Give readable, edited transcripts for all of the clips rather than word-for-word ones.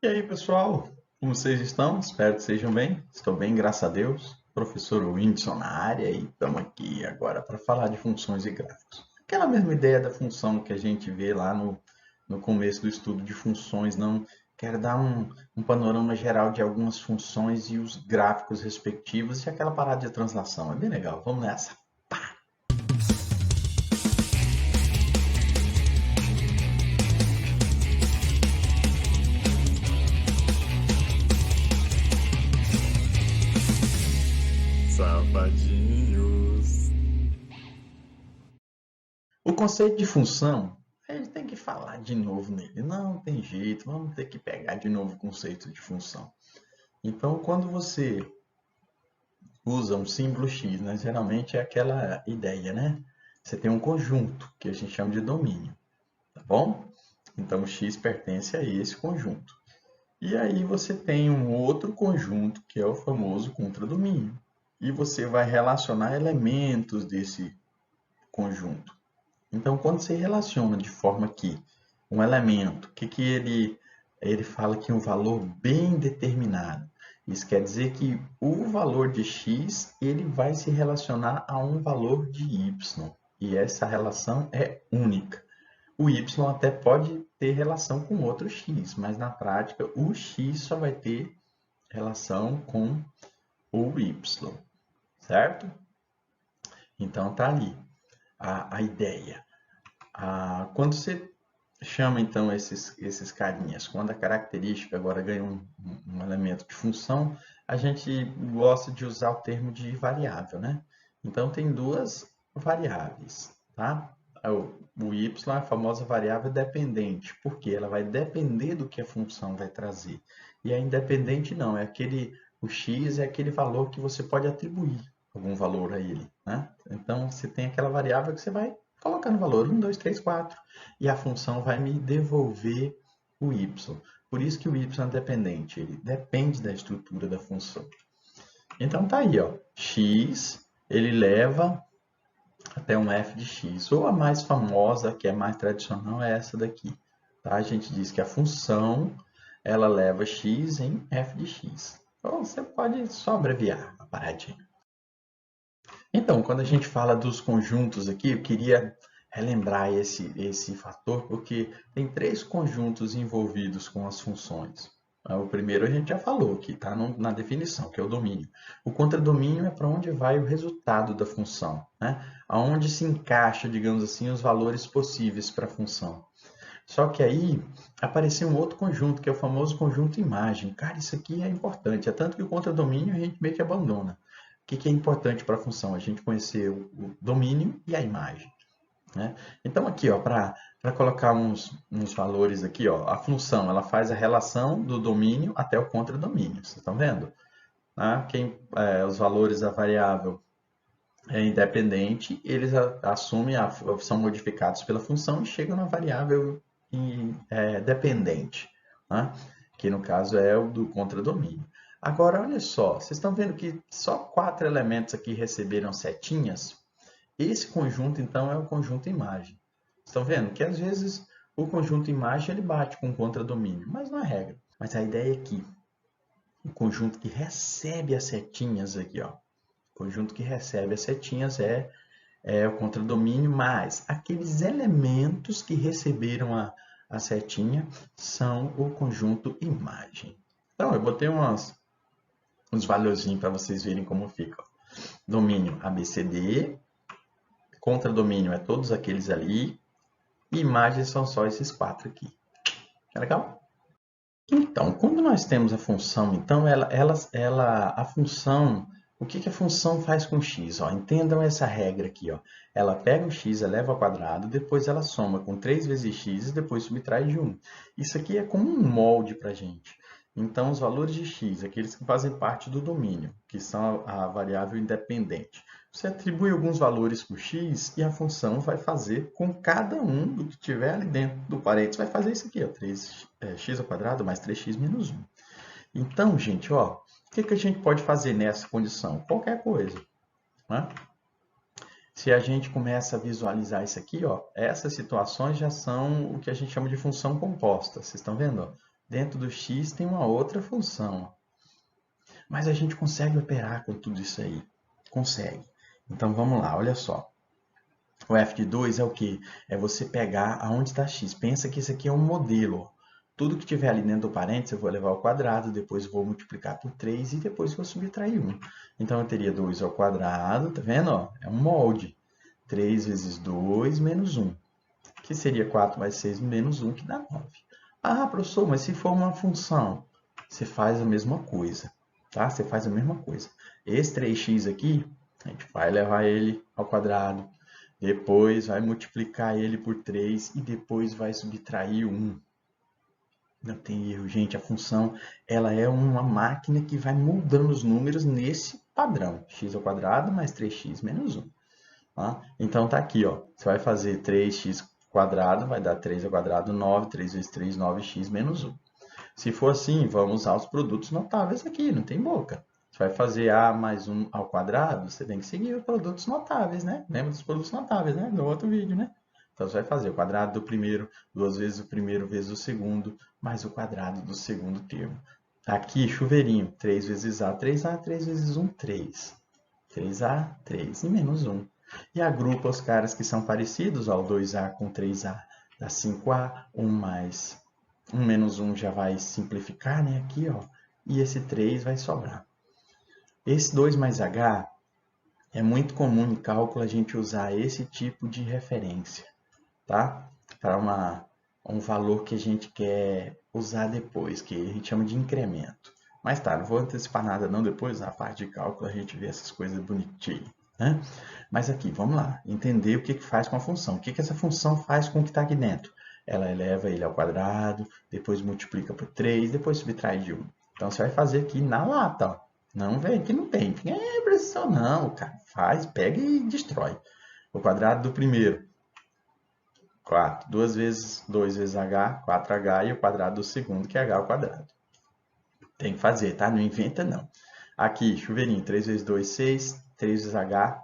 E aí, pessoal? Como vocês estão? Espero que estejam bem. Estou bem, graças a Deus. Professor Whindersson na área e estamos aqui agora para falar de funções e gráficos. Aquela mesma ideia da função que a gente vê lá no começo do estudo de funções, não quero dar um panorama geral de algumas funções e os gráficos respectivos e aquela parada de translação. É bem legal. Vamos nessa. Safadinhos. O conceito de função, a gente tem que falar de novo nele. Não tem jeito, vamos ter que pegar de novo o conceito de função. Então, quando você usa um símbolo X, né, geralmente é aquela ideia, né? Você tem um conjunto, que a gente chama de domínio, tá bom? Então, o X pertence a esse conjunto. E aí você tem um outro conjunto, que é o famoso contradomínio. E você vai relacionar elementos desse conjunto. Então, quando você relaciona de forma que um elemento, que ele fala que um valor bem determinado. Isso quer dizer que o valor de x ele vai se relacionar a um valor de y. E essa relação é única. O y até pode ter relação com outro x, mas na prática o x só vai ter relação com o y, certo? Então tá ali a ideia. Quando você chama então esses carinhas, quando a característica agora ganha um elemento de função, a gente gosta de usar o termo de variável, né? Então tem duas variáveis, tá? O y é a famosa variável dependente, porque ela vai depender do que a função vai trazer. E a independente não, o x é aquele valor que você pode atribuir algum valor a ele, né? Então você tem aquela variável que você vai colocar no valor 1, 2, 3, 4 e a função vai me devolver o y. Por isso que o y é dependente, ele depende da estrutura da função. Então tá aí, ó, x ele leva até um f de x, ou a mais famosa, que é mais tradicional, é essa daqui. Tá? A gente diz que a função ela leva x em f de x. Ou você pode só abreviar a paradinha. Então, quando a gente fala dos conjuntos aqui, eu queria relembrar esse fator, porque tem três conjuntos envolvidos com as funções. O primeiro a gente já falou, que está na definição, que é o domínio. O contradomínio é para onde vai o resultado da função, né? Aonde se encaixa, digamos assim, os valores possíveis para a função. Só que aí apareceu um outro conjunto, que é o famoso conjunto imagem. Cara, isso aqui é importante. É tanto que o contradomínio a gente meio que abandona. O que é importante para a função? A gente conhecer o domínio e a imagem. Né? Então, aqui, para colocar uns valores aqui, ó, a função ela faz a relação do domínio até o contradomínio. Vocês estão vendo? Né? Os valores da variável é independente, eles assumem, são modificados pela função e chegam na variável dependente, né? Que no caso é o do contradomínio. Agora, olha só, vocês estão vendo que só 4 elementos aqui receberam setinhas? Esse conjunto, então, é o conjunto imagem. Estão vendo que às vezes o conjunto imagem ele bate com o contradomínio, mas não é regra. Mas a ideia é que o conjunto que recebe as setinhas aqui, ó, o conjunto que recebe as setinhas é o contradomínio, mas aqueles elementos que receberam a setinha são o conjunto imagem. Então, eu botei uns valorzinhos para vocês verem como fica. Domínio ABCD, contradomínio é todos aqueles ali, e imagens são só esses 4 aqui. É legal? Então, quando nós temos a função, então a função, o que a função faz com x? Ó, entendam essa regra aqui. Ó. Ela pega o x, eleva ao quadrado, depois ela soma com 3 vezes x e depois subtrai de 1. Isso aqui é como um molde para a gente. Então, os valores de x, aqueles que fazem parte do domínio, que são a variável independente. Você atribui alguns valores para o x e a função vai fazer com cada um do que tiver ali dentro do parênteses, vai fazer isso aqui, ó, 3x ao quadrado mais 3x menos 1. Então, gente, ó, o que a gente pode fazer nessa condição? Qualquer coisa. Né? Se a gente começa a visualizar isso aqui, ó, essas situações já são o que a gente chama de função composta. Vocês estão vendo? Ó? dentro do x tem uma outra função. Mas a gente consegue operar com tudo isso aí. Consegue. Então vamos lá, olha só. O f de 2 é o quê? É você pegar aonde está x. Pensa que isso aqui é um modelo. Tudo que tiver ali dentro do parênteses eu vou levar ao quadrado, depois vou multiplicar por 3 e depois vou subtrair 1. Então eu teria 2 ao quadrado, tá vendo? Ó? É um molde. 3 vezes 2 menos 1, que seria 4 mais 6 menos 1, que dá 9. Ah, professor, mas se for uma função, você faz a mesma coisa, tá? Você faz a mesma coisa. Esse 3x aqui, a gente vai levar ele ao quadrado, depois vai multiplicar ele por 3 e depois vai subtrair 1. Não tem erro, gente. A função ela é uma máquina que vai mudando os números nesse padrão. X ao quadrado mais 3x menos 1. Tá? Então tá aqui, ó. Você vai fazer 3x quadrado, vai dar 3 ao quadrado, 9. 3 vezes 3, 9x menos 1. Se for assim, vamos usar os produtos notáveis aqui, não tem boca. Você vai fazer a mais 1 ao quadrado, você tem que seguir os produtos notáveis, né? Lembra dos produtos notáveis, né? No outro vídeo, né? Então você vai fazer o quadrado do primeiro, 2 vezes o primeiro vezes o segundo, mais o quadrado do segundo termo. Aqui, chuveirinho, 3 vezes A, 3A, 3 vezes 1, 3. 3A, 3 e menos 1. E agrupa os caras que são parecidos, ó, o 2A com 3A dá 5A, 1 mais 1 menos 1 já vai simplificar, né, aqui, ó, e esse 3 vai sobrar. Esse 2 mais H é muito comum em cálculo a gente usar esse tipo de referência, tá? Para um valor que a gente quer usar depois, que a gente chama de incremento. Mas tá, não vou antecipar nada não, depois na parte de cálculo a gente vê essas coisas bonitinhas, né? Mas aqui, vamos lá, entender o que faz com a função. O que essa função faz com o que está aqui dentro? Ela eleva ele ao quadrado, depois multiplica por 3, depois subtrai de 1. Então você vai fazer aqui na lata, ó. Não vem que não tem. É precisão não, cara. Faz, pega e destrói. O quadrado do primeiro, 4. 2 vezes h, 4h, e o quadrado do segundo, que é h ao quadrado. Tem que fazer, tá? Não inventa, não. Aqui, chuveirinho, 3 vezes 2, 6. 3 vezes h,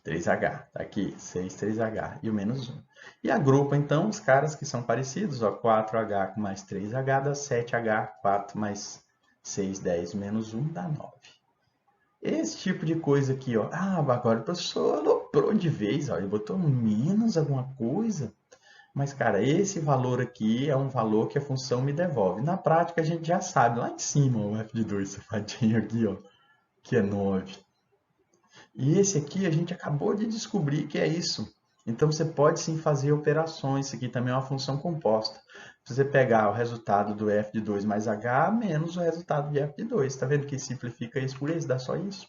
3h. Tá aqui, 6, 3h e o menos 1. E agrupa, então, os caras que são parecidos. Ó, 4h com mais 3h dá 7h. 4 mais 6, 10 menos 1 dá 9. Esse tipo de coisa aqui, ó. Ah, agora o professor aloprou de vez, ó. Ele botou menos alguma coisa. Mas, cara, esse valor aqui é um valor que a função me devolve. Na prática, a gente já sabe, lá em cima, o f de 2 safadinho aqui, ó, que é 9. E esse aqui a gente acabou de descobrir que é isso. Então, você pode sim fazer operações. Isso aqui também é uma função composta. Se você pegar o resultado do f de 2 mais h menos o resultado de f de 2. Está vendo que simplifica isso por isso? Dá só isso.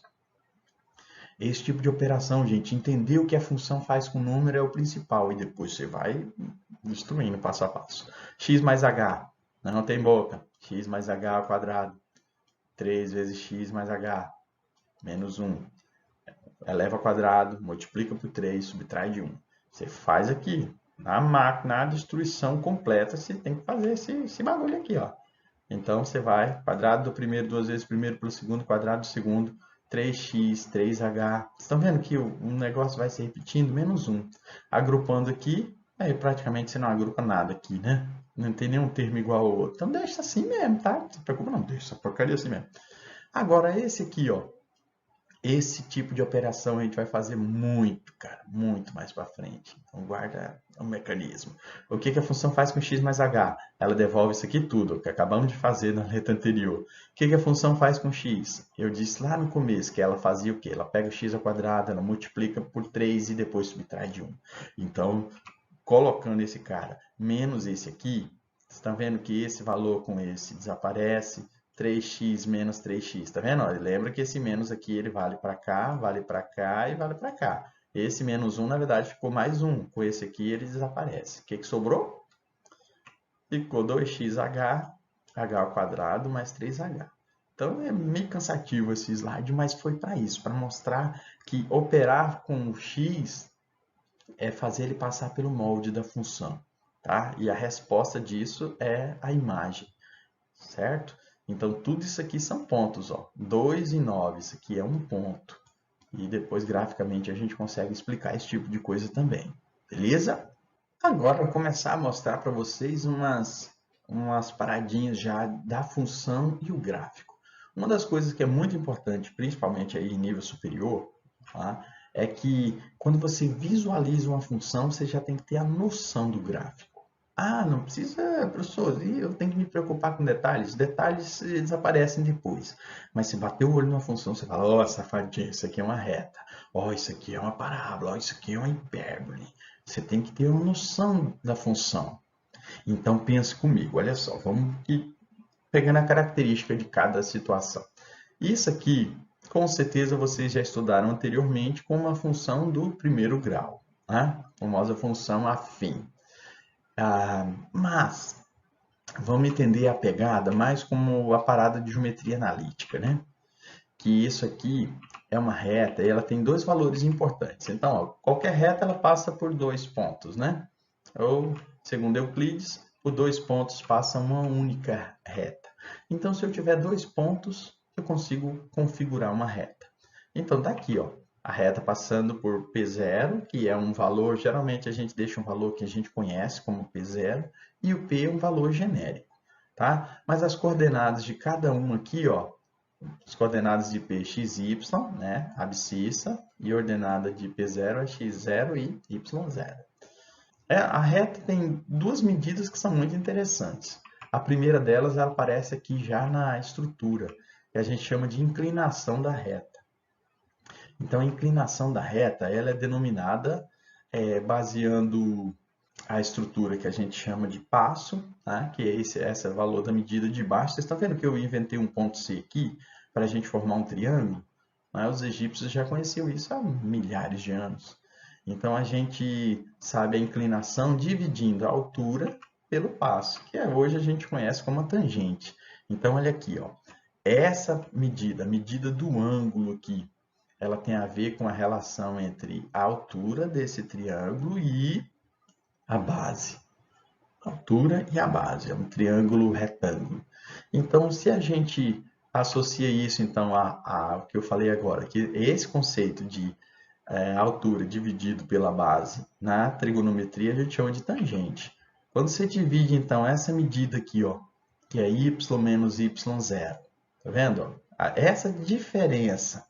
Esse tipo de operação, gente, entender o que a função faz com o número é o principal. E depois você vai instruindo passo a passo. X mais h. Não tem boca. X mais h ao quadrado. 3 vezes x mais h. Menos 1. Eleva ao quadrado, multiplica por 3, subtrai de 1. Você faz aqui. Na máquina, na destruição completa, você tem que fazer esse bagulho aqui, ó. Então, você vai, quadrado do primeiro, 2 vezes primeiro pelo segundo, quadrado do segundo, 3x, 3h. Vocês estão vendo que o negócio vai se repetindo? Menos 1. Agrupando aqui, aí praticamente você não agrupa nada aqui, né? Não tem nenhum termo igual ao outro. Então, deixa assim mesmo, tá? Não se preocupa não, deixa essa porcaria assim mesmo. Agora, esse aqui, ó. Esse tipo de operação a gente vai fazer muito, cara, muito mais para frente. Então guarda o mecanismo. O que a função faz com x mais h? Ela devolve isso aqui tudo, o que acabamos de fazer na letra anterior. O que a função faz com x? Eu disse lá no começo que ela fazia o quê? Ela pega o x ao quadrado, ela multiplica por 3 e depois subtrai de 1. Então, colocando esse cara menos esse aqui, vocês estão vendo que esse valor com esse desaparece. 3x menos 3x, tá vendo? Lembra que esse menos aqui ele vale para cá e vale para cá. Esse menos 1, na verdade, ficou mais 1. Com esse aqui ele desaparece. O que sobrou? Ficou 2xh, h ao quadrado mais 3h. Então é meio cansativo esse slide, mas foi para isso, para mostrar que operar com o x é fazer ele passar pelo molde da função, tá? E a resposta disso é a imagem, certo? Então, tudo isso aqui são pontos, ó. 2 e 9, isso aqui é um ponto. E depois, graficamente, a gente consegue explicar esse tipo de coisa também. Beleza? Agora, eu vou começar a mostrar para vocês umas paradinhas já da função e o gráfico. Uma das coisas que é muito importante, principalmente aí em nível superior, tá? É que quando você visualiza uma função, você já tem que ter a noção do gráfico. Ah, não precisa, professor, eu tenho que me preocupar com detalhes. Detalhes eles aparecem depois. Mas se bater o olho numa função, você fala, ó, safadinho, isso aqui é uma reta. Ó, isso aqui é uma parábola. Ó, isso aqui é uma hipérbole. Você tem que ter uma noção da função. Então pense comigo, olha só, vamos aqui pegando a característica de cada situação. Isso aqui, com certeza vocês já estudaram anteriormente com uma função do primeiro grau, né? A famosa função afim. Mas vamos entender a pegada mais como a parada de geometria analítica, né? Que isso aqui é uma reta e ela tem dois valores importantes. Então, ó, qualquer reta ela passa por dois pontos, né? Ou, segundo Euclides, por dois pontos passa uma única reta. Então, se eu tiver dois pontos, eu consigo configurar uma reta. Então, tá aqui, ó, a reta passando por P0, que é um valor, geralmente a gente deixa um valor que a gente conhece como P0, e o P é um valor genérico, tá? Mas as coordenadas de cada um aqui, ó, as coordenadas de P, x e y, né, abscissa, e ordenada de P0 é x0 e y0. A reta tem duas medidas que são muito interessantes. A primeira delas ela aparece aqui já na estrutura, que a gente chama de inclinação da reta. Então, a inclinação da reta ela é denominada baseando a estrutura que a gente chama de passo, tá? Que é esse valor da medida de baixo. Vocês estão vendo que eu inventei um ponto C aqui para a gente formar um triângulo? Né? Os egípcios já conheciam isso há milhares de anos. Então, a gente sabe a inclinação dividindo a altura pelo passo, que hoje a gente conhece como a tangente. Então, olha aqui, ó. Essa medida, a medida do ângulo aqui, ela tem a ver com a relação entre a altura desse triângulo e a base. A altura e a base, é um triângulo retângulo. Então, se a gente associa isso então ao que eu falei agora, que esse conceito de altura dividido pela base na trigonometria a gente chama de tangente. Quando você divide então essa medida aqui, ó, que é y menos y0, tá vendo? Ó? Essa diferença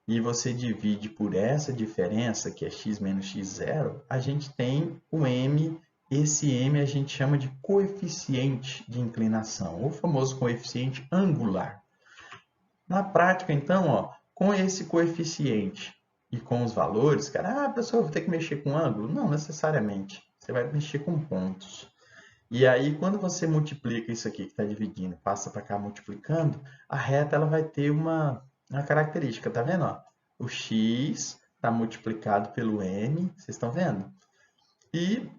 e você divide por essa diferença, que é x menos x0, a gente tem o m. Esse m a gente chama de coeficiente de inclinação, o famoso coeficiente angular. Na prática, então, ó, com esse coeficiente e com os valores, cara, professor, eu vou ter que mexer com ângulo? Não necessariamente. Você vai mexer com pontos. E aí, quando você multiplica isso aqui que está dividindo, passa para cá multiplicando, a reta ela vai ter uma característica, tá vendo? Ó? O x está multiplicado pelo m, vocês estão vendo? E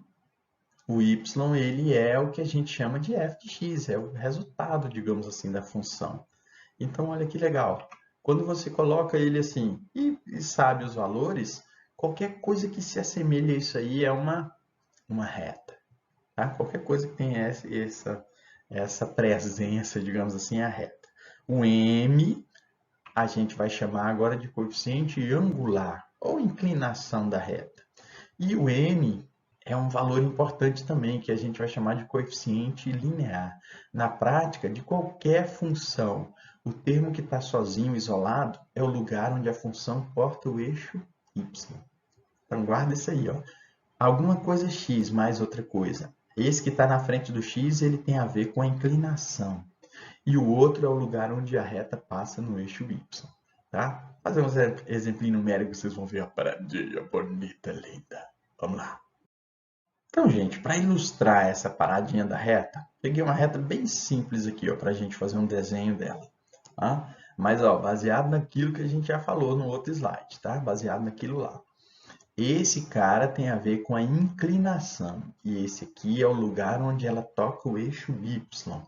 o y ele é o que a gente chama de f de x, é o resultado, digamos assim, da função. Então, olha que legal. Quando você coloca ele assim e sabe os valores, qualquer coisa que se assemelhe a isso aí é uma reta. Tá? Qualquer coisa que tenha essa presença, digamos assim, é a reta. O m a gente vai chamar agora de coeficiente angular, ou inclinação da reta. E o n é um valor importante também, que a gente vai chamar de coeficiente linear. Na prática, de qualquer função, o termo que está sozinho, isolado, é o lugar onde a função porta o eixo y. Então, guarda isso aí, ó. Alguma coisa x mais outra coisa. Esse que está na frente do x, ele tem a ver com a inclinação. E o outro é o lugar onde a reta passa no eixo y. Tá? Fazer um exemplinho numérico, vocês vão ver a paradinha bonita, linda. Vamos lá. Então, gente, para ilustrar essa paradinha da reta, peguei uma reta bem simples aqui, ó, para a gente fazer um desenho dela. Tá? Mas, ó, baseado naquilo que a gente já falou no outro slide, tá? Baseado naquilo lá. Esse cara tem a ver com a inclinação. E esse aqui é o lugar onde ela toca o eixo Y.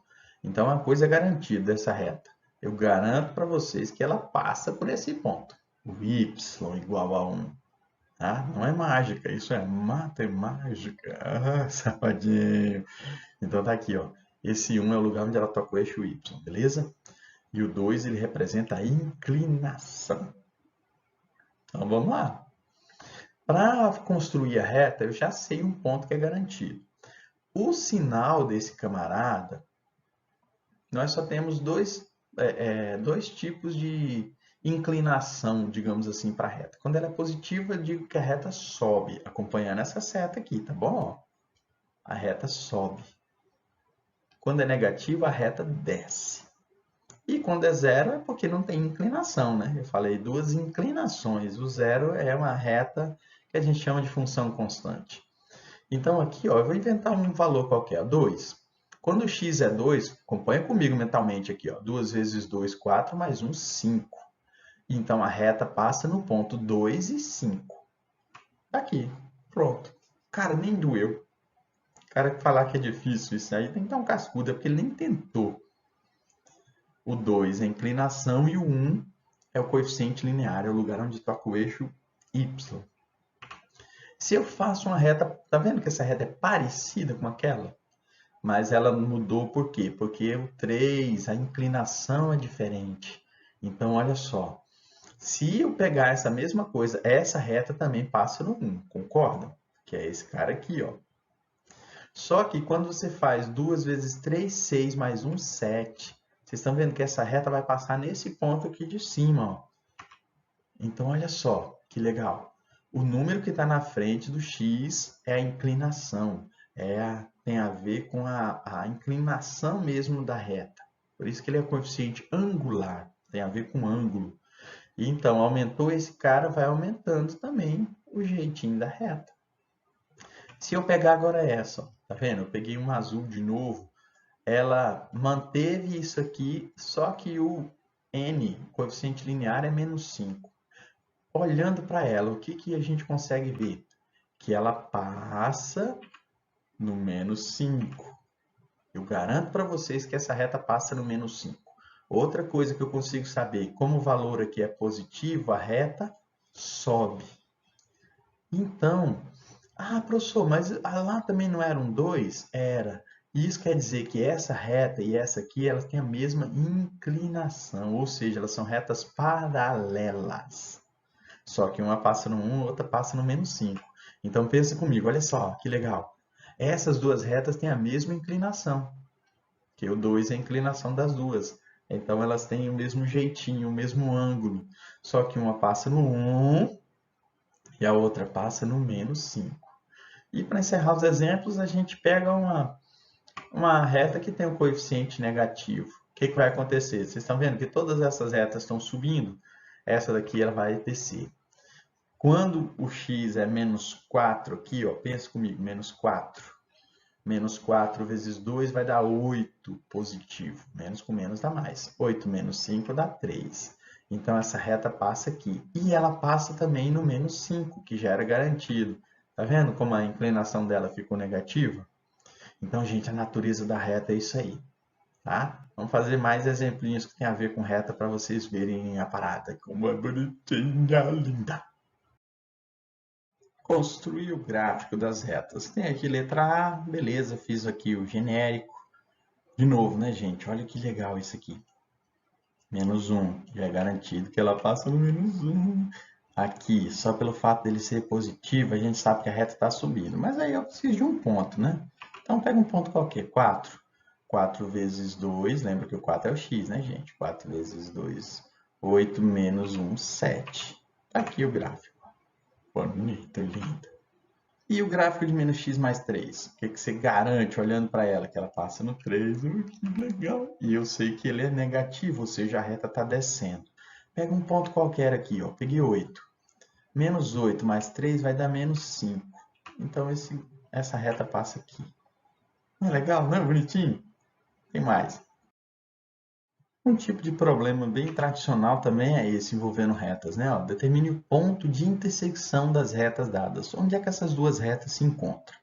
Então, uma coisa é garantida dessa reta. Eu garanto para vocês que ela passa por esse ponto. O Y igual a 1. Tá? Não é mágica, isso é matemática. Ah, safadinho. Então, tá aqui, ó. Esse 1 é o lugar onde ela toca o eixo Y, beleza? E o 2, ele representa a inclinação. Então, vamos lá. Para construir a reta, eu já sei um ponto que é garantido. O sinal desse camarada, nós só temos dois tipos de inclinação, digamos assim, para a reta. Quando ela é positiva, eu digo que a reta sobe, acompanhando essa seta aqui, tá bom? A reta sobe. Quando é negativa, a reta desce. E quando é zero, é porque não tem inclinação, né? Eu falei duas inclinações. O zero é uma reta que a gente chama de função constante. Então, aqui, ó, eu vou inventar um valor qualquer, 2. Quando o x é 2, acompanha comigo mentalmente aqui, ó, 2 vezes 2, 4, mais 1, 5. Então, a reta passa no ponto 2 e 5. Aqui, pronto. Cara, nem doeu. O cara que falar que é difícil isso aí tem que dar um cascudo, é porque ele nem tentou. O 2 é a inclinação e o 1 é o coeficiente linear, é o lugar onde toca o eixo y. Se eu faço uma reta, tá vendo que essa reta é parecida com aquela? Mas ela mudou por quê? Porque o 3, a inclinação é diferente. Então, olha só. Se eu pegar essa mesma coisa, essa reta também passa no 1, concorda? Que é esse cara aqui, ó. Só que quando você faz 2 vezes 3, 6, mais 1, 7. Vocês estão vendo que essa reta vai passar nesse ponto aqui de cima, ó. Então, olha só, que legal. O número que está na frente do x é a inclinação. Tem a ver com a inclinação mesmo da reta. Por isso que ele é coeficiente angular. Tem a ver com ângulo. E então, aumentou esse cara, vai aumentando também o jeitinho da reta. Se eu pegar agora essa, ó, tá vendo? Eu peguei um azul de novo. Ela manteve isso aqui, só que o n, o coeficiente linear, é menos 5. Olhando para ela, o que a gente consegue ver? Que ela passa no menos 5. Eu garanto para vocês que essa reta passa no menos 5. Outra coisa que eu consigo saber, como o valor aqui é positivo, a reta sobe. Então, professor, mas lá também não era um 2? Era. Isso quer dizer que essa reta e essa aqui, elas têm a mesma inclinação, ou seja, elas são retas paralelas. Só que uma passa no 1, outra passa no menos 5. Então pensa comigo, olha só, que legal. Essas duas retas têm a mesma inclinação, que o 2 é a inclinação das duas. Então elas têm o mesmo jeitinho, o mesmo ângulo. Só que uma passa no 1 e a outra passa no menos 5. E para encerrar os exemplos, a gente pega uma reta que tem um coeficiente negativo. O que vai acontecer? Vocês estão vendo que todas essas retas estão subindo? Essa daqui ela vai descer. Quando o x é menos 4 aqui, ó, pensa comigo, menos 4. Menos 4 vezes 2 vai dar 8 positivo. Menos com menos dá mais. 8 menos 5 dá 3. Então, essa reta passa aqui. E ela passa também no menos 5, que já era garantido. Tá vendo como a inclinação dela ficou negativa? Então, gente, a natureza da reta é isso aí. Tá? Vamos fazer mais exemplinhos que tem a ver com reta para vocês verem a parada. Como é bonitinha, linda. Construir o gráfico das retas. Tem aqui letra A, beleza, fiz aqui o genérico. De novo, né, gente? Olha que legal isso aqui. Menos 1, já é garantido que ela passa no menos 1. Aqui, só pelo fato dele ser positivo, a gente sabe que a reta está subindo. Mas aí eu preciso de um ponto, né? Então, pega um ponto qualquer, 4. 4 vezes 2, lembra que o 4 é o x, né, gente? 4 vezes 2, 8 menos 1, 7. Tá aqui o gráfico. Bonito, lindo. E o gráfico de menos x mais 3? O que você garante olhando para ela? Que ela passa no 3. Que legal. E eu sei que ele é negativo, ou seja, a reta está descendo. Pega um ponto qualquer aqui, ó. Peguei 8. Menos 8 mais 3 vai dar menos 5. Então, essa reta passa aqui. Não é legal? Não é bonitinho? Tem mais. Um tipo de problema bem tradicional também é esse envolvendo retas, né? Ó, determine o ponto de intersecção das retas dadas. Onde é que essas duas retas se encontram?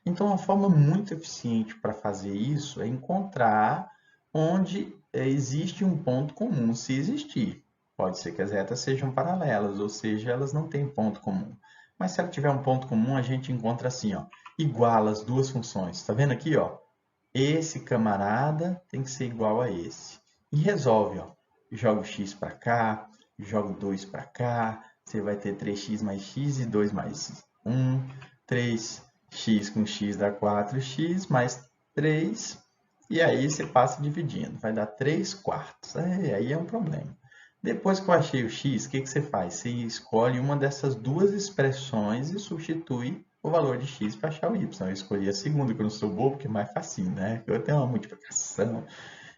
Então, uma forma muito eficiente para fazer isso é encontrar onde existe um ponto comum, se existir. Pode ser que as retas sejam paralelas, ou seja, elas não têm ponto comum. Mas se ela tiver um ponto comum, a gente encontra assim, ó, iguala as duas funções. Está vendo aqui, ó? Esse camarada tem que ser igual a esse. E resolve, ó. Joga o x para cá, joga o 2 para cá. Você vai ter 3x mais x e 2 mais 1. 3x x com x dá 4x mais 3, e aí você passa dividindo, vai dar 3 quartos. Aí é um problema. Depois que eu achei o x, o que você faz? Você escolhe uma dessas duas expressões e substitui o valor de x para achar o y. Eu escolhi a segunda, que eu não sou bobo, porque é mais facinho, né? Eu tenho uma multiplicação.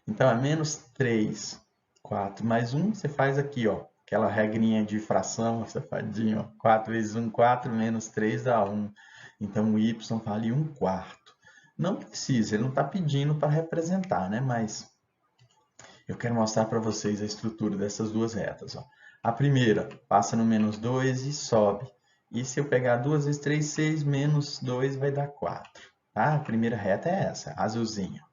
Então, é menos 3, 4 mais 1, você faz aqui, ó, aquela regrinha de fração, safadinho, ó, 4 vezes 1, 4, menos 3 dá 1. Então, o y vale 1 quarto. Não precisa, ele não está pedindo para representar, né? Mas eu quero mostrar para vocês a estrutura dessas duas retas. Ó. A primeira passa no menos 2 e sobe. E se eu pegar 2 vezes 3, 6, menos 2 vai dar 4. Tá? A primeira reta é essa, azulzinha.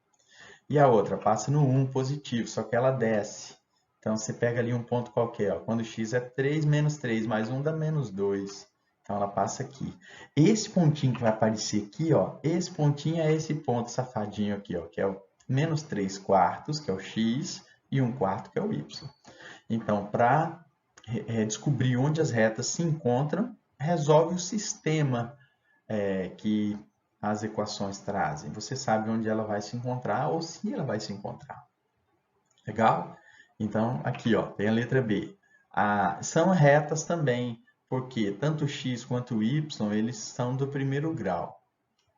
E a outra passa no 1 positivo, só que ela desce. Então, você pega ali um ponto qualquer. Ó. Quando x é 3, menos 3 mais 1 dá menos 2. Então, ela passa aqui. Esse pontinho que vai aparecer aqui, ó, esse pontinho é esse ponto safadinho aqui, ó, que é o menos 3 quartos, que é o x, e 1 quarto, que é o y. Então, para descobrir onde as retas se encontram, resolve o sistema que as equações trazem. Você sabe onde ela vai se encontrar ou se ela vai se encontrar. Legal? Então, aqui ó, tem a letra B. São retas também, porque tanto x quanto y, eles são do primeiro grau.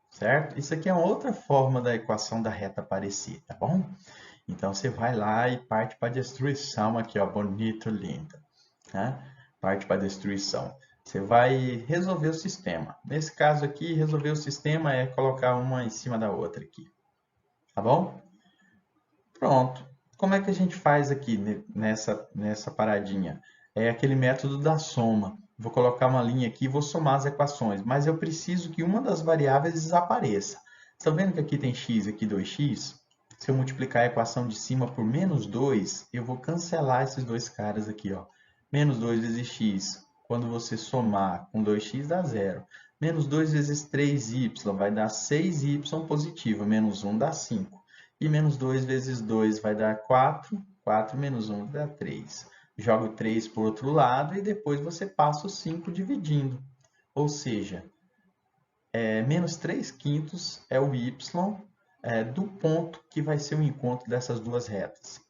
Certo? Isso aqui é outra forma da equação da reta aparecer, tá bom? Então, você vai lá e parte para a destruição aqui, ó, bonito, lindo. Né? Parte para a destruição. Você vai resolver o sistema. Nesse caso aqui, resolver o sistema é colocar uma em cima da outra aqui. Tá bom? Pronto. Como é que a gente faz aqui nessa paradinha? É aquele método da soma. Vou colocar uma linha aqui e vou somar as equações, mas eu preciso que uma das variáveis desapareça. Estão vendo que aqui tem x e aqui 2x? Se eu multiplicar a equação de cima por menos 2, eu vou cancelar esses dois caras aqui. Ó. Menos 2 vezes x, quando você somar com 2x, dá zero. Menos 2 vezes 3y vai dar 6y positivo, menos 1 dá 5. E menos 2 vezes 2 vai dar 4. 4 menos 1 dá 3. Joga o 3 para o outro lado e depois você passa o 5 dividindo. Ou seja, menos 3 quintos é o y do ponto que vai ser o encontro dessas duas retas.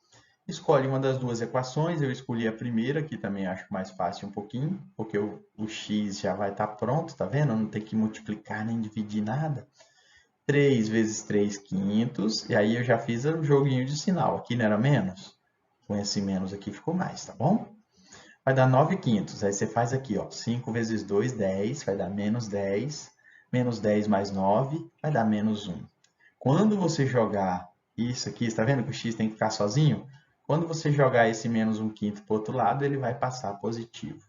Escolhe uma das duas equações, eu escolhi a primeira, que também acho mais fácil um pouquinho, porque o x já vai estar pronto, tá vendo? Não tem que multiplicar nem dividir nada. 3 vezes 3 quintos, e aí eu já fiz o joguinho de sinal. Aqui não era menos? Com esse menos aqui ficou mais, tá bom? Vai dar 9 quintos, aí você faz aqui, ó, 5 vezes 2, 10, vai dar menos 10. Menos 10 mais 9 vai dar menos 1. Quando você jogar isso aqui, está vendo que o x tem que ficar sozinho? Quando você jogar esse menos 1 quinto para o outro lado, ele vai passar positivo.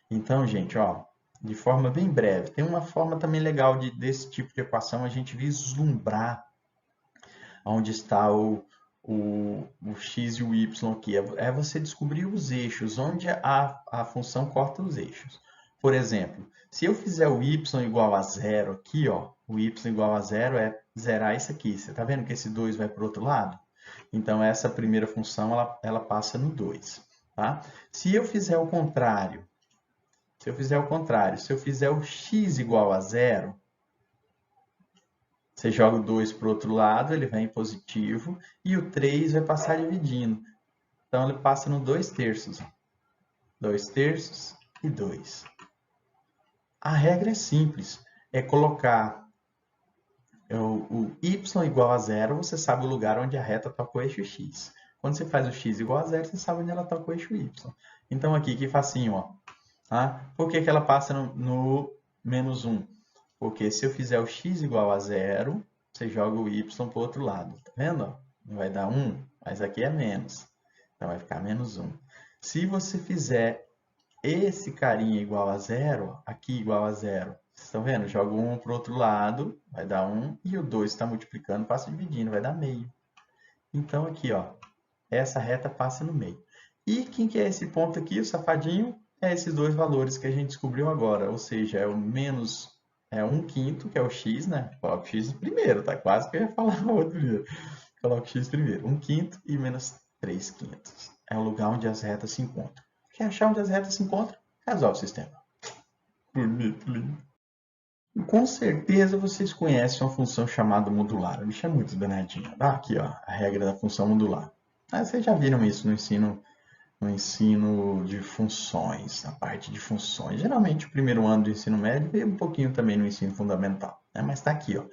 Então, gente, ó, de forma bem breve, tem uma forma também legal desse tipo de equação a gente vislumbrar onde está o x e o y aqui. É você descobrir os eixos, onde a função corta os eixos. Por exemplo, se eu fizer o y igual a zero aqui, ó, o y igual a zero é zerar isso aqui. Você está vendo que esse 2 vai para o outro lado? Então, essa primeira função ela passa no 2. Tá? Se eu fizer o contrário, se eu fizer o x igual a zero, você joga o 2 para o outro lado, ele vem positivo, e o 3 vai passar dividindo. Então, ele passa no 2 terços. 2 terços e 2. A regra é simples, é colocar o y igual a zero, você sabe o lugar onde a reta toca o eixo x. Quando você faz o x igual a zero, você sabe onde ela toca o eixo y. Então, aqui, que facinho, ó. Tá? Por que ela passa no menos 1? Porque se eu fizer o x igual a zero, você joga o y para o outro lado. Tá vendo? Vai dar 1, mas aqui é menos. Então, vai ficar menos 1. Se você fizer esse carinha igual a zero, aqui igual a zero, vocês estão vendo? Joga o 1 para o outro lado, vai dar 1. E o 2 está multiplicando, passa dividindo, vai dar meio. Então, aqui, ó, essa reta passa no meio. E quem que é esse ponto aqui, o safadinho? É esses dois valores que a gente descobriu agora. Ou seja, é o menos 1 quinto, que é o x, né? Coloca o x primeiro, tá? Quase que eu ia falar o outro primeiro. Coloca o x primeiro. 1 quinto e menos 3 quintos. É o lugar onde as retas se encontram. Quer achar onde as retas se encontram? Resolve o sistema. Bonito, lindo. Com certeza vocês conhecem uma função chamada modular. O bicho é muito danadinho. Ah, aqui, ó, a regra da função modular. Ah, vocês já viram isso no ensino de funções, na parte de funções. Geralmente o primeiro ano do ensino médio e um pouquinho também no ensino fundamental, né? Mas está aqui, ó.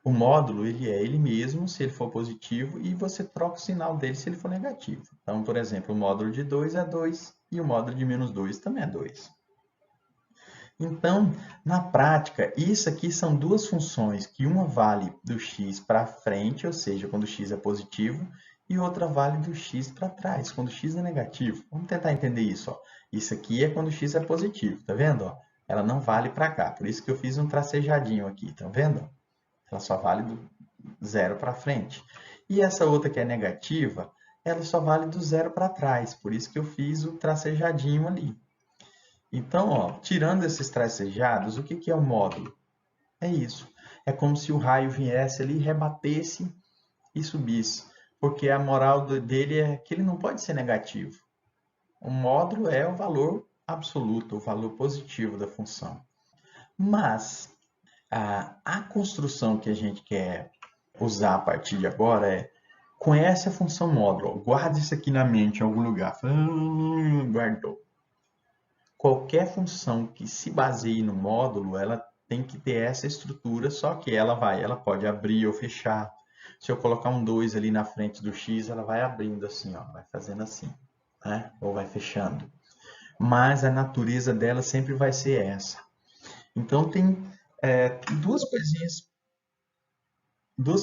O módulo, ele é ele mesmo, se ele for positivo, e você troca o sinal dele se ele for negativo. Então, por exemplo, o módulo de 2 é 2 e o módulo de menos 2 também é 2. Então, na prática, isso aqui são duas funções, que uma vale do x para frente, ou seja, quando x é positivo, e outra vale do x para trás, quando x é negativo. Vamos tentar entender isso. Ó. Isso aqui é quando x é positivo, tá vendo? Ó? Ela não vale para cá, por isso que eu fiz um tracejadinho aqui, tá vendo? Ela só vale do zero para frente. E essa outra que é negativa, ela só vale do zero para trás, por isso que eu fiz o tracejadinho ali. Então, ó, tirando esses tracejados, o que é o módulo? É isso. É como se o raio viesse ali, rebatesse e subisse. Porque a moral dele é que ele não pode ser negativo. O módulo é o valor absoluto, o valor positivo da função. Mas a construção que a gente quer usar a partir de agora é: conhece a função módulo, guarda isso aqui na mente em algum lugar. Guardou. Qualquer função que se baseie no módulo, ela tem que ter essa estrutura, só que ela pode abrir ou fechar. Se eu colocar um 2 ali na frente do x, ela vai abrindo assim, ó, vai fazendo assim, né? Ou vai fechando. Mas a natureza dela sempre vai ser essa. Então tem duas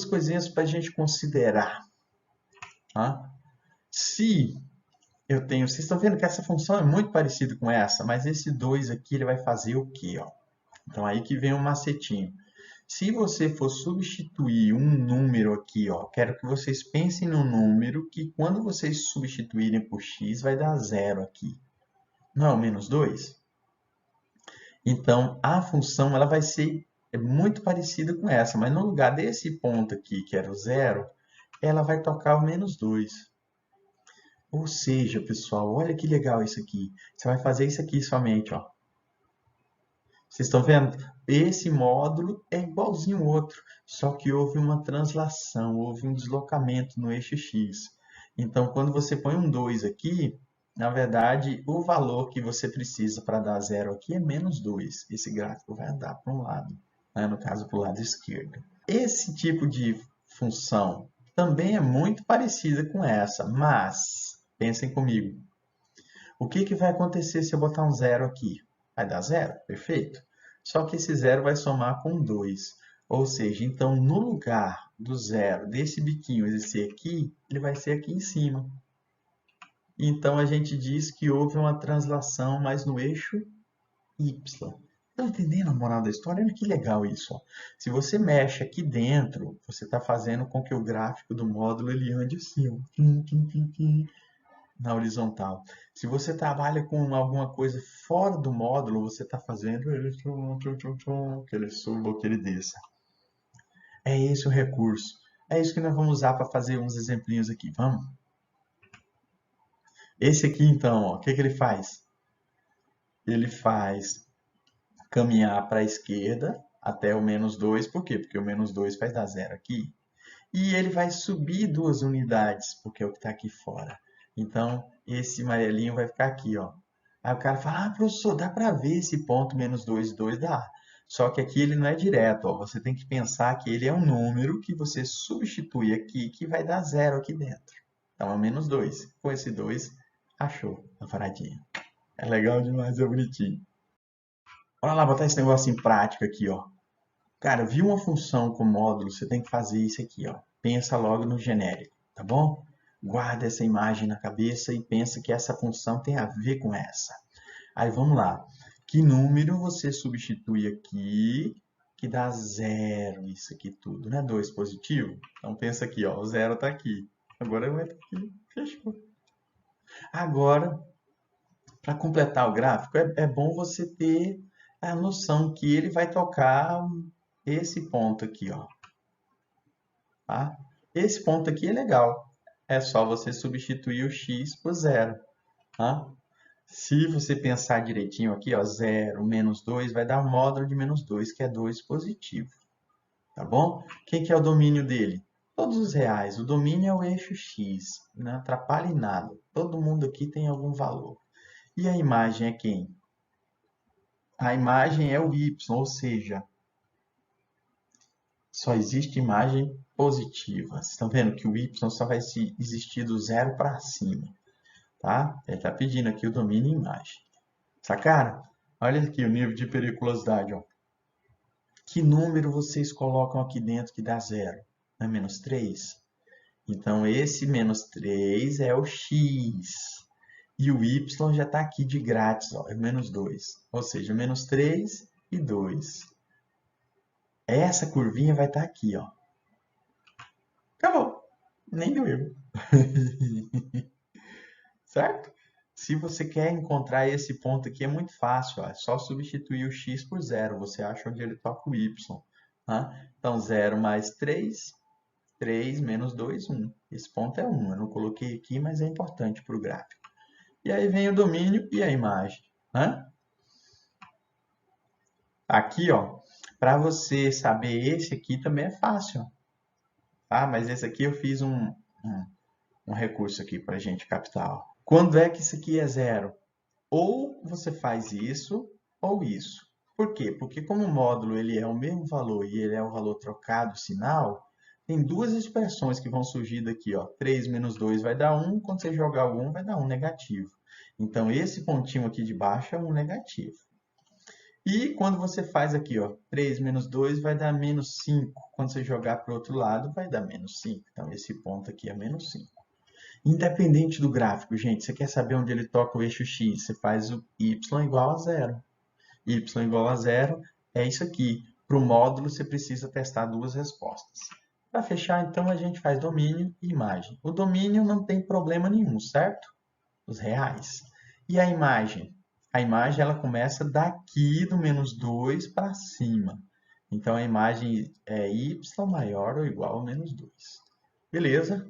coisinhas para a gente considerar. Tá? Se eu tenho, vocês estão vendo que essa função é muito parecida com essa, mas esse 2 aqui ele vai fazer o quê? Ó? Então aí que vem um macetinho. Se você for substituir um número aqui, ó, quero que vocês pensem no número que quando vocês substituírem por x vai dar zero aqui. Não é o menos 2? Então a função ela vai ser muito parecida com essa, mas no lugar desse ponto aqui, que era o zero, ela vai tocar o menos 2. Ou seja, pessoal, olha que legal isso aqui. Você vai fazer isso aqui somente, ó. Vocês estão vendo? Esse módulo é igualzinho ao outro, só que houve uma translação, houve um deslocamento no eixo x. Então, quando você põe um 2 aqui, na verdade, o valor que você precisa para dar zero aqui é menos 2. Esse gráfico vai andar para um lado, né? No caso, para o lado esquerdo. Esse tipo de função também é muito parecida com essa, mas pensem comigo. O que vai acontecer se eu botar um zero aqui? Vai dar zero, perfeito. Só que esse zero vai somar com 2. Ou seja, então no lugar do zero, desse biquinho esse aqui, ele vai ser aqui em cima. Então a gente diz que houve uma translação, mas no eixo y. Estão entendendo a moral da história? Olha que legal isso. Ó. Se você mexe aqui dentro, você está fazendo com que o gráfico do módulo ele ande assim, ó, na horizontal. Se você trabalha com alguma coisa fora do módulo, você está fazendo ele que ele suba ou que ele desça. É esse o recurso. É isso que nós vamos usar para fazer uns exemplinhos aqui. Vamos? Esse aqui, então, ó, o que ele faz? Ele faz caminhar para a esquerda até o menos 2. Por quê? Porque o menos 2 faz dar zero aqui. E ele vai subir 2 unidades, porque é o que está aqui fora. Então, esse amarelinho vai ficar aqui, ó. Aí o cara fala, professor, dá para ver esse ponto menos 2, 2 dá. Só que aqui ele não é direto, ó. Você tem que pensar que ele é um número que você substitui aqui, que vai dar zero aqui dentro. Então, é menos 2. Com esse 2, achou a paradinha. É legal demais, é bonitinho. Bora lá botar esse negócio em prática aqui, ó. Cara, viu uma função com módulo, você tem que fazer isso aqui, ó. Pensa logo no genérico, tá bom? Guarda essa imagem na cabeça e pensa que essa função tem a ver com essa. Aí vamos lá. Que número você substitui aqui que dá zero, isso aqui tudo, né? 2 positivo? Então pensa aqui, ó, o zero está aqui. Agora eu entro aqui, fechou. Agora, para completar o gráfico, é bom você ter a noção que ele vai tocar esse ponto aqui, ó. Tá? Esse ponto aqui é legal. É só você substituir o x por zero. Tá? Se você pensar direitinho aqui, ó, 0 menos 2 vai dar o módulo de menos 2, que é 2 positivo. Tá bom? Quem que é o domínio dele? Todos os reais. O domínio é o eixo X. Não atrapalha em nada. Todo mundo aqui tem algum valor. E a imagem é quem? A imagem é o Y, ou seja, só existe imagem positiva. Vocês estão vendo que o Y só vai existir do 0 para cima. Tá? Ele está pedindo aqui o domínio imagem. Sacaram? Olha aqui o nível de periculosidade. Ó. Que número vocês colocam aqui dentro que dá 0? É menos 3? Então, esse menos 3 é o x. E o y já está aqui de grátis, ó, é menos 2. Ou seja, menos 3 e 2. Essa curvinha vai estar aqui, ó. Acabou. Nem doeu. Certo? Se você quer encontrar esse ponto aqui, é muito fácil. Ó. É só substituir o x por 0. Você acha onde ele toca o y. Tá? Então, 0 mais 3, 3 menos 2, 1. Esse ponto é 1. Eu não coloquei aqui, mas é importante para o gráfico. E aí vem o domínio e a imagem. Né? Aqui, ó, para você saber esse aqui também é fácil. Tá? Mas esse aqui eu fiz um recurso aqui para a gente captar. Ó. Quando é que isso aqui é 0? Ou você faz isso ou isso. Por quê? Porque como o módulo ele é o mesmo valor e ele é o valor trocado, o sinal, tem duas expressões que vão surgir daqui. Ó. 3 menos 2 vai dar 1, quando você jogar o 1 vai dar 1 negativo. Então, esse pontinho aqui de baixo é 1 negativo. E quando você faz aqui, ó, 3 menos 2 vai dar menos 5. Quando você jogar para o outro lado, vai dar menos 5. Então, esse ponto aqui é menos 5. Independente do gráfico, gente, você quer saber onde ele toca o eixo X, você faz o y igual a 0. Y igual a 0 é isso aqui. Para o módulo, você precisa testar duas respostas. Para fechar, então, a gente faz domínio e imagem. O domínio não tem problema nenhum, certo? Os reais. E a imagem? A imagem ela começa daqui do menos 2 para cima. Então, a imagem é y maior ou igual a menos 2. Beleza?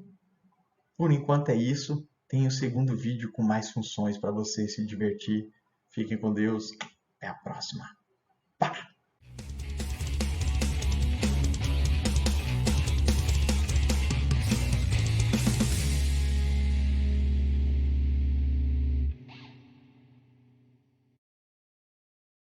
Por enquanto é isso. Tem o segundo vídeo com mais funções para você se divertir. Fiquem com Deus. Até a próxima.